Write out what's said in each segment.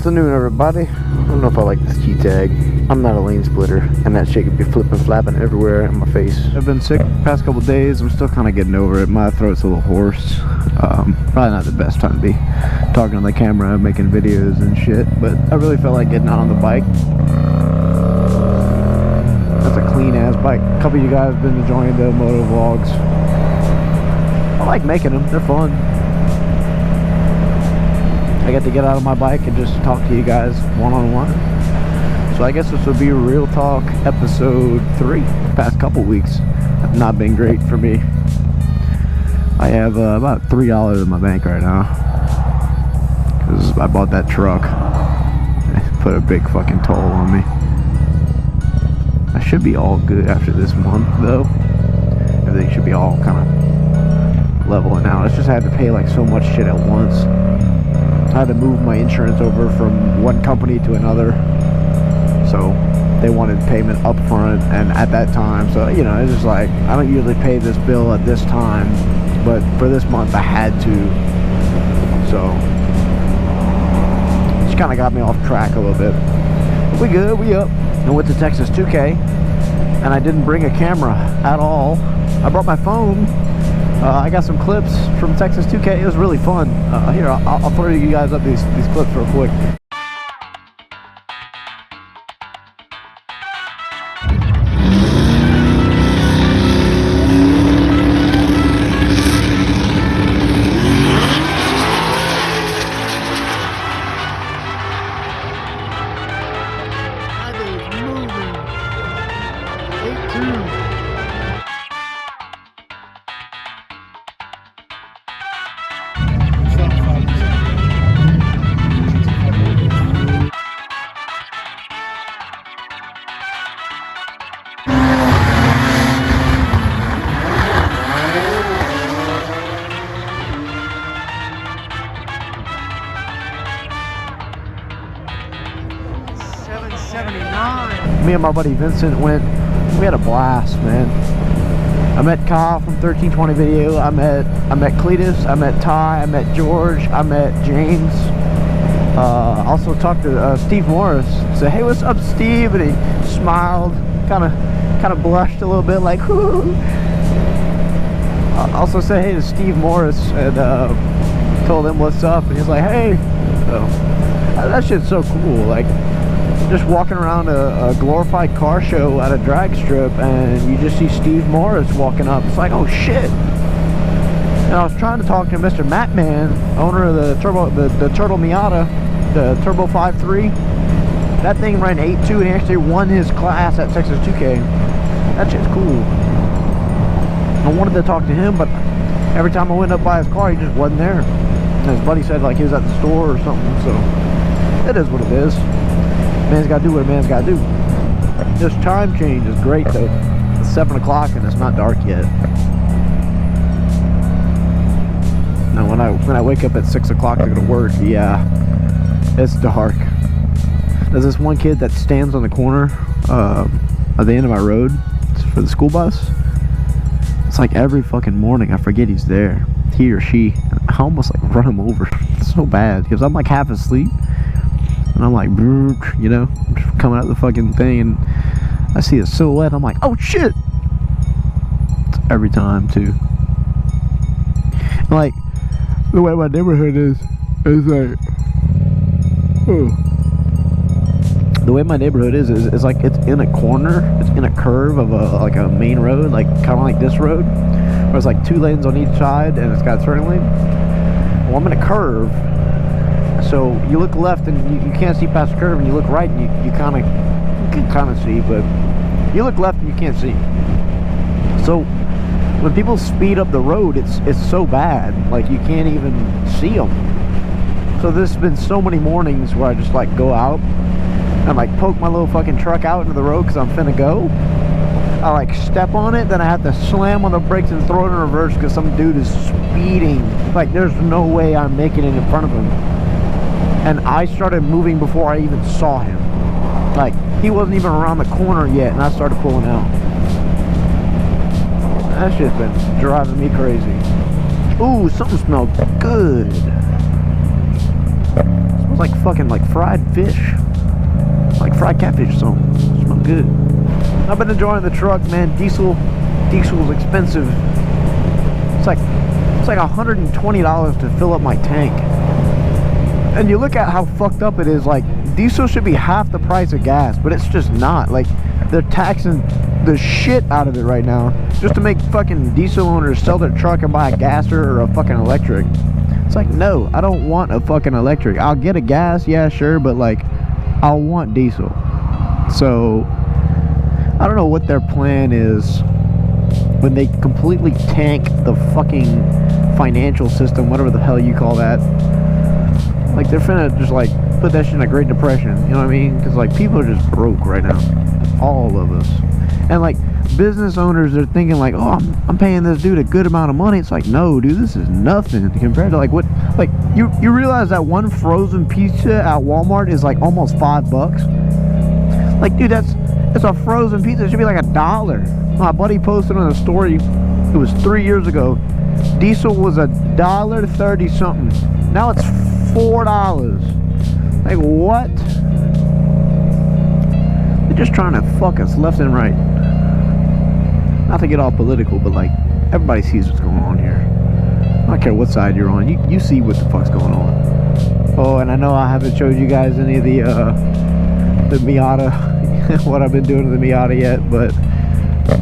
Afternoon, everybody. I don't know if I like this key tag. I'm not a lane splitter, and that shit could be flipping, flapping everywhere in my face. I've been sick the past couple days. I'm still kind of getting over it. My throat's a little hoarse. Probably not the best time to be talking on the camera, making videos and shit, but I really felt like getting out on the bike. That's a clean-ass bike. A couple of you guys have been enjoying the moto vlogs. I like making them. They're fun. I get to get out of my bike and just talk to you guys one-on-one. So I guess this will be Real Talk episode 3. The past couple weeks have not been great for me. I have about $3 in my bank right now, because I bought that truck. It put a big fucking toll on me. I should be all good after this month though. Everything should be all kind of leveling out. It's just I had to pay like so much shit at once. I had to move my insurance over from one company to another, so they wanted payment up front and at that time. So you know, it's just like, I don't usually pay this bill at this time, but for this month I had to. So it just kind of got me off track a little bit. But we good, we up. I went to TX2K and I didn't bring a camera at all. I brought my phone. I got some clips from TX2K. It was really fun. Here, I'll throw you guys up these clips real quick. Me and my buddy Vincent went. We had a blast, man. I met Kyle from 1320 Video. I met Cletus. I met Ty. I met George. I met James. Also talked to Steve Morris. Said, "Hey, what's up, Steve?" And he smiled, kind of blushed a little bit, like, "Whoo." Also said hey to Steve Morris and told him what's up, and he's like, "Hey." So that shit's so cool. Like, just walking around a glorified car show at a drag strip and you just see Steve Morris walking up. It's like, oh shit. And I was trying to talk to Mr. Mattman, owner of the Turtle Miata, the Turbo 5.3. That thing ran 8.2 and he actually won his class at TX2K. That shit's cool. I wanted to talk to him, but every time I went up by his car, he just wasn't there. And his buddy said like he was at the store or something, so it is what it is. Man's gotta do what a man's gotta do. This time change is great though. It's 7 o'clock and it's not dark yet. Now when I wake up at 6 o'clock to go to work, yeah, it's dark. There's this one kid that stands on the corner at the end of my road for the school bus. It's like every fucking morning I forget he's there, he or she. I almost like run him over. It's so bad because I'm like half asleep. And I'm like, you know, coming out the fucking thing, and I see a silhouette. I'm like, oh shit! It's every time too. And like the way my neighborhood is like, oh. The way my neighborhood is like it's in a corner. It's in a curve of like a main road, like kind of like this road, where it's like 2 lanes on each side, and it's got a turning lane. Well, I'm in a curve. So you look left and you can't see past the curve, and you look right and you can kind of see, but you look left and you can't see. So when people speed up the road, it's so bad, like you can't even see them. So there's been so many mornings where I just like go out and like poke my little fucking truck out into the road because I'm finna go. I like step on it, then I have to slam on the brakes and throw it in reverse because some dude is speeding. Like there's no way I'm making it in front of him. And I started moving before I even saw him. Like, he wasn't even around the corner yet, and I started pulling out. That shit's been driving me crazy. Ooh, something smelled good. It smells like fucking like fried fish. Like fried catfish or something. It smells good. I've been enjoying the truck, man. Diesel's expensive. It's like $120 to fill up my tank. And you look at how fucked up it is. Like, diesel should be half the price of gas, but it's just not. Like, they're taxing the shit out of it right now just to make fucking diesel owners sell their truck and buy a gasser or a fucking electric. It's like, no, I don't want a fucking electric. I'll get a gas, yeah, sure, but like, I'll want diesel. So I don't know what their plan is when they completely tank the fucking financial system, whatever the hell you call that. Like, they're finna just like put that shit in a Great Depression, you know what I mean? Because like, people are just broke right now, all of us. And like, business owners, they're thinking like, oh, I'm paying this dude a good amount of money. It's like, no, dude, this is nothing compared to like what, like, you realize that one frozen pizza at Walmart is like almost $5. Like, dude, it's a frozen pizza. It should be like $1. My buddy posted on a story, it was 3 years ago, diesel was $1.30 something. Now it's $4. Like, what? They're just trying to fuck us left and right. Not to get all political, but like, everybody sees what's going on here. I don't care what side you're on. You see what the fuck's going on. Oh, and I know I haven't showed you guys any of the Miata, what I've been doing to the Miata yet, but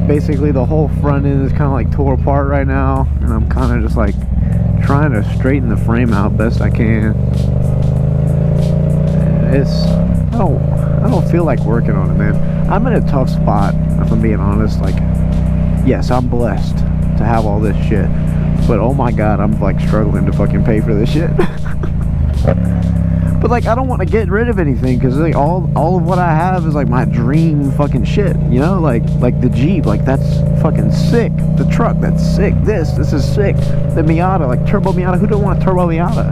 basically the whole front end is kind of like tore apart right now, and I'm kind of just like trying to straighten the frame out best I can. I don't feel like working on it, man. I'm in a tough spot, if I'm being honest. Like, yes, I'm blessed to have all this shit, but oh my god, I'm like struggling to fucking pay for this shit. But like, I don't want to get rid of anything, because like all of what I have is like my dream fucking shit, you know? Like the Jeep, like that's fucking sick. The truck, that's sick. This is sick. The Miata, like turbo Miata. Who don't want a turbo Miata?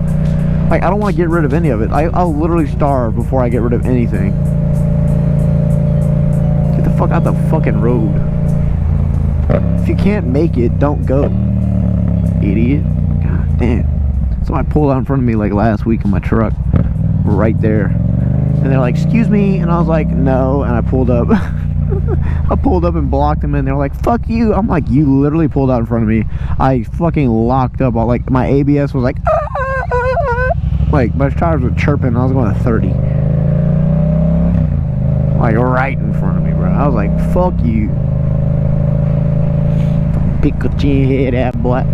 Like, I don't want to get rid of any of it. I'll literally starve before I get rid of anything. Get the fuck out the fucking road. If you can't make it, don't go. Idiot. God damn. Somebody pulled out in front of me like last week in my truck. Right there. And they're like, excuse me. And I was like, no. And I pulled up. I pulled up and blocked them, and they're like, fuck you. I'm like, you literally pulled out in front of me. I fucking locked up. Like, my ABS was like, like, my tires were chirping, and I was going to 30. Like, right in front of me, bro. I was like, fuck you. Pick a chin head, that boy.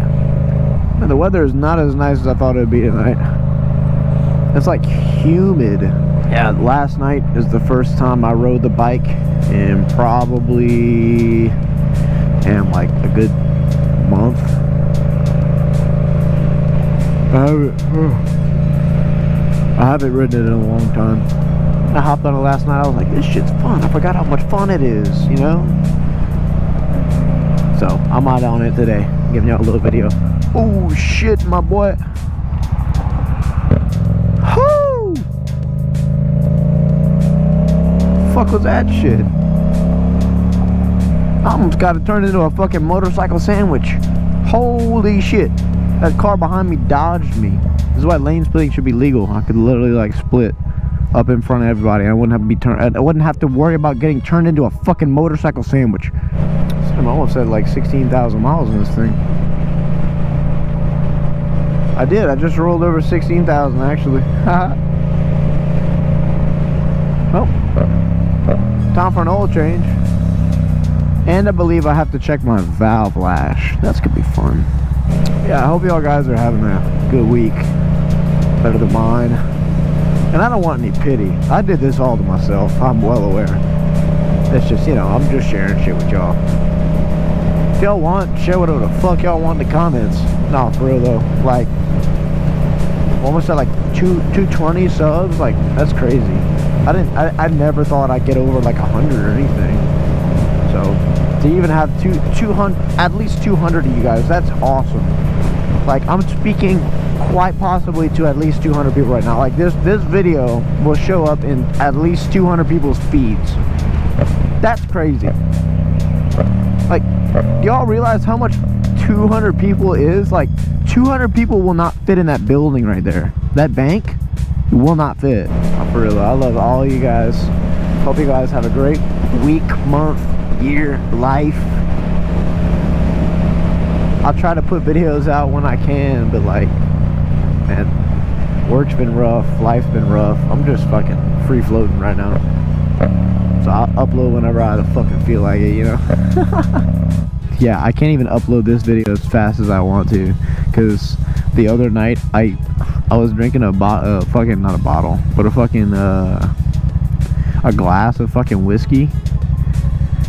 Man, the weather is not as nice as I thought it would be tonight. It's like humid. Yeah, last night is the first time I rode the bike in probably like a good month. I haven't ridden it in a long time. I hopped on it last night. I was like, this shit's fun. I forgot how much fun it is, you know? So, I'm out on it today. Giving y'all a little video. Oh, shit, my boy. Whoo! Fuck was that shit? I almost got it turned into a fucking motorcycle sandwich. Holy shit. That car behind me dodged me. This is why lane splitting should be legal. I could literally like split up in front of everybody. I wouldn't have to be turned. I wouldn't have to worry about getting turned into a fucking motorcycle sandwich. I almost said like 16,000 miles in this thing. I did. I just rolled over 16,000 actually. Well, time for an oil change. And I believe I have to check my valve lash. That's gonna be fun. Yeah, I hope y'all guys are having a good week. Better than mine. And I don't want any pity. I did this all to myself. I'm well aware. It's just, you know, I'm just sharing shit with y'all. If y'all want, share whatever the fuck y'all want in the comments. No, for real though. Like, almost at like 220 subs. Like, that's crazy. I never thought I'd get over like 100 or anything. So to even have 200, at least 200 of you guys, that's awesome. Like, I'm speaking quite possibly to at least 200 people right now. Like, this video will show up in at least 200 people's feeds. That's crazy. Like, do y'all realize how much 200 people is? Like, 200 people will not fit in that building right there. That bank, You will not fit. For real, I love all you guys. Hope you guys have a great week, month, year, life. I'll try to put videos out when I can, but like, man, work's been rough, life's been rough. I'm just fucking free floating right now. So I'll upload whenever I fucking feel like it, you know? Yeah, I can't even upload this video as fast as I want to, because the other night I was drinking a fucking, not a bottle, but a fucking a glass of fucking whiskey,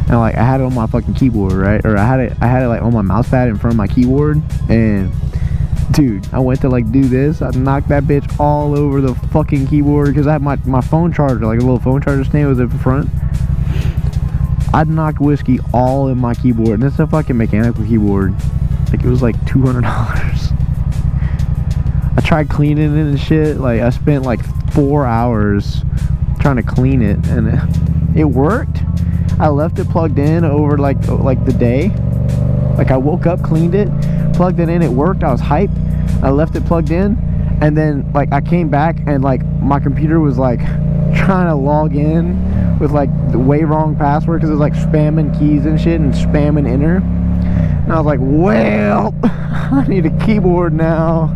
and like I had it on my fucking keyboard, right? Or I had it like on my mouse pad in front of my keyboard, and dude, I went to like do this, I knocked that bitch all over the fucking keyboard, because I had my phone charger, like a little phone charger stand was in front. I knocked whiskey all in my keyboard, and it's a fucking mechanical keyboard. Like it was like $200. I tried cleaning it and shit. Like I spent like 4 hours trying to clean it, and it worked. I left it plugged in over like the day. Like I woke up, cleaned it, plugged it in, it worked. I was hyped. I left it plugged in, and then like I came back, and like my computer was like trying to log in with like the way wrong password, because it was like spamming keys and shit and spamming enter. And I was like, well, I need a keyboard now.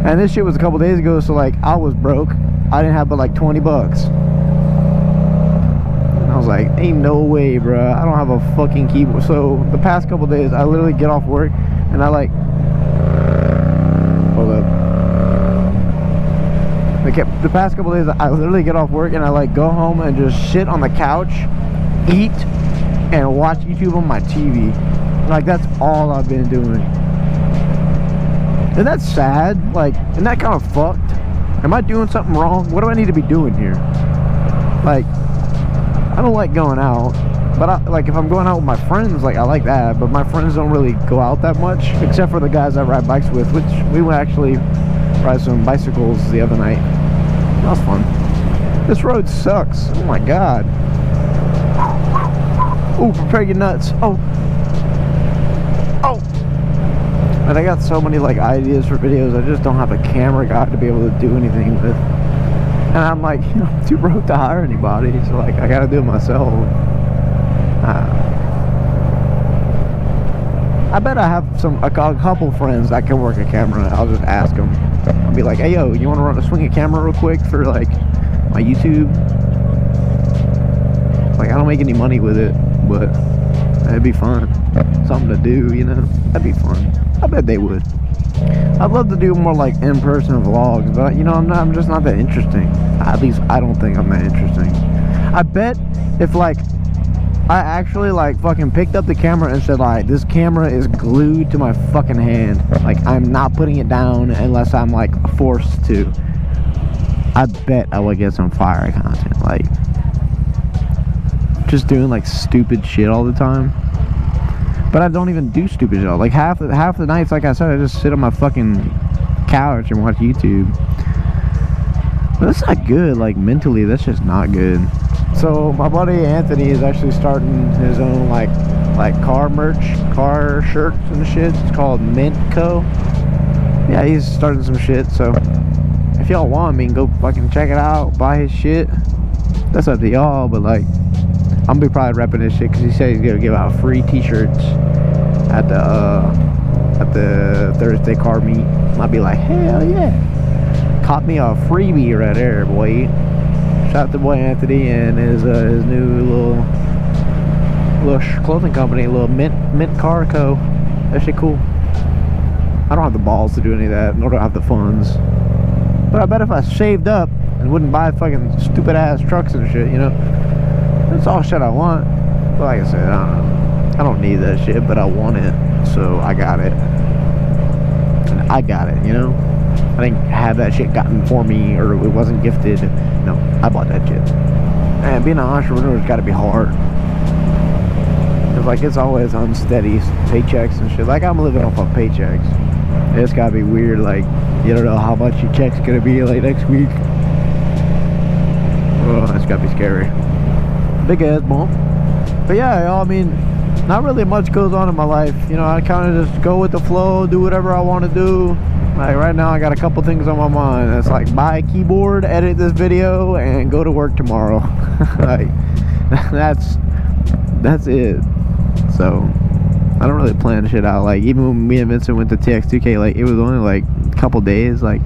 And this shit was a couple days ago, so like I was broke. I didn't have but like 20 bucks. And I was like, ain't no way, bro. I don't have a fucking keyboard. So the past couple days, I literally get off work and I like, hold up. The past couple days, I literally get off work and I like go home and just sit on the couch, eat, and watch YouTube on my TV. Like that's all I've been doing. And that's sad. Like, and that kind of fucked. Am I doing something wrong? What do I need to be doing here? Like, I don't like going out, but like if I'm going out with my friends, like I like that. But my friends don't really go out that much, except for the guys I ride bikes with, which we would actually ride some bicycles the other night. That was fun. This road sucks. Oh my god. Oh, prepare your nuts. Oh. Oh. And I got so many like ideas for videos. I just don't have a camera guy to be able to do anything with. And I'm like, you know, I'm too broke to hire anybody. So like, I gotta do it myself. I bet I have a couple friends that can work a camera. I'll just ask them. I'll be like, hey yo, you want to swing a camera real quick for like my YouTube? Like I don't make any money with it, but it'd be fun. Something to do, you know? That'd be fun. I bet they would. I'd love to do more like in-person vlogs, but you know, I'm just not that interesting. At least I don't think I'm that interesting. I bet if like I actually like fucking picked up the camera and said like, this camera is glued to my fucking hand, like I'm not putting it down unless I'm like forced to, I bet I would get some fire content. Like just doing like stupid shit all the time. But I don't even do stupid shit. Like half the nights, like I said, I just sit on my fucking couch and watch YouTube. But that's not good. Like mentally, that's just not good. So my buddy Anthony is actually starting his own like car merch, car shirts and shit. It's called Mint Co. Yeah, he's starting some shit. So if y'all want me, go fucking check it out, buy his shit. That's up to y'all. But like, I'm gonna be probably repping this shit because he said he's gonna give out free t-shirts at the Thursday car meet. I'll be like, hell yeah, caught me a freebie right there, boy. Shout out to boy Anthony and his new little clothing company, little Mint Car Co. That shit cool. I don't have the balls to do any of that, nor do I have the funds. But I bet if I saved up and wouldn't buy fucking stupid ass trucks and shit, you know, that's all shit I want. But like I said, I don't need that shit, but I want it, so I got it. And I got it, you know? I didn't have that shit gotten for me, or it wasn't gifted. No, I bought that shit. And being an entrepreneur has got to be hard. Cause like it's always unsteady paychecks and shit. Like I'm living off of paychecks. It's got to be weird. Like you don't know how much your check's gonna be like next week. Oh, that's got to be scary. Big ass bump. But yeah, y'all, I mean, not really much goes on in my life. You know, I kind of just go with the flow, do whatever I want to do. Like right now I got a couple things on my mind. It's like buy a keyboard, edit this video, and go to work tomorrow. Like that's it. So I don't really plan shit out. Like even when me and Vincent went to TX2K, like it was only like a couple days, like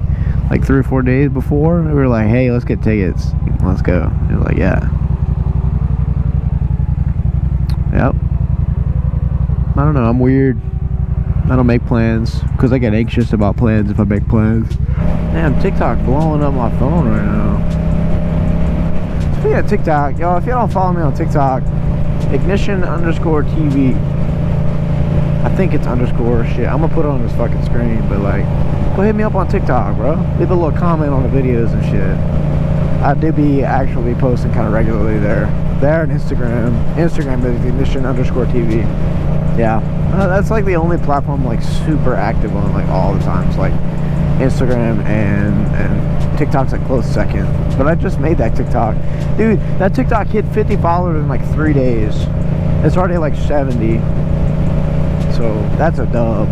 3 or 4 days before. We were like, hey, let's get tickets. Let's go. He was like, yeah. Yep. I don't know. I'm weird. I don't make plans because I get anxious about plans if I make plans. Damn, TikTok blowing up my phone right now. Speaking of TikTok, y'all, if you don't follow me on TikTok, ignition_TV. I think it's underscore shit. I'm gonna put it on this fucking screen, but like, go hit me up on TikTok, bro. Leave a little comment on the videos and shit. I do be actually posting kind of regularly there. There and Instagram. Instagram is ignition_TV. Yeah, that's like the only platform I'm like super active on like all the times. Like Instagram and TikTok's like close second. But I just made that TikTok. Dude, that TikTok hit 50 followers in like 3 days. It's already like 70. So that's a dub.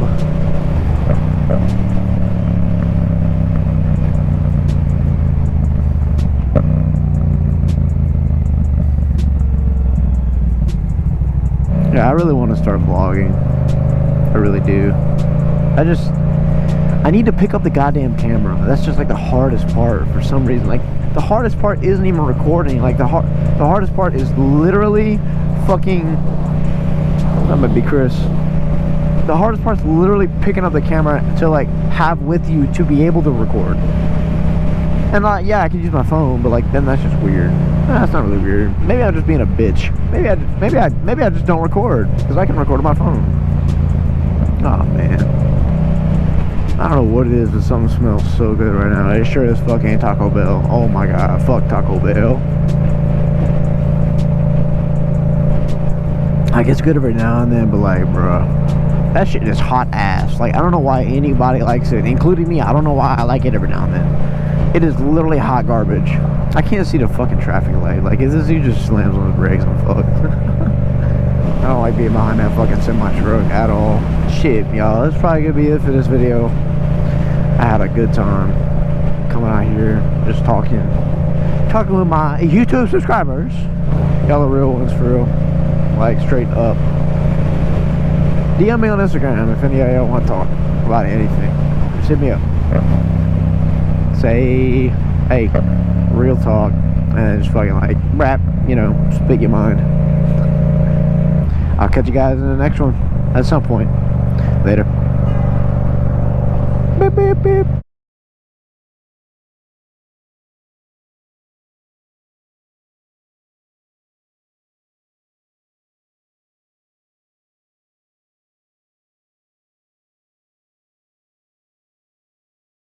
Yeah, I really want to start vlogging. I really do. I need to pick up the goddamn camera. That's just like the hardest part for some reason. Like the hardest part isn't even recording. Like the hardest part is literally fucking. That might be Chris. The hardest part is literally picking up the camera to like have with you to be able to record. And yeah, I can use my phone, but like then that's just weird. That's not really weird. Maybe I'm just being a bitch. Maybe I just don't record because I can record on my phone. Oh man, I don't know what it is, but something smells so good right now. It sure as fuck ain't Taco Bell. Oh my god, fuck Taco Bell. Like it's good every now and then, but like, bruh, that shit is hot ass. Like I don't know why anybody likes it, including me. I don't know why I like it every now and then. It is literally hot garbage. I can't see the fucking traffic light. Like, is this dude just slams on his brakes and fuck? I don't like being behind that fucking semi-truck at all. Shit, y'all. That's probably gonna be it for this video. I had a good time coming out here, just talking with my YouTube subscribers. Y'all are real ones for real. Like, straight up. DM me on Instagram if any of y'all want to talk about anything. Just hit me up. Say, hey, real talk, and just fucking like rap, you know, spit your mind. I'll catch you guys in the next one at some point. Later. Beep, beep, beep.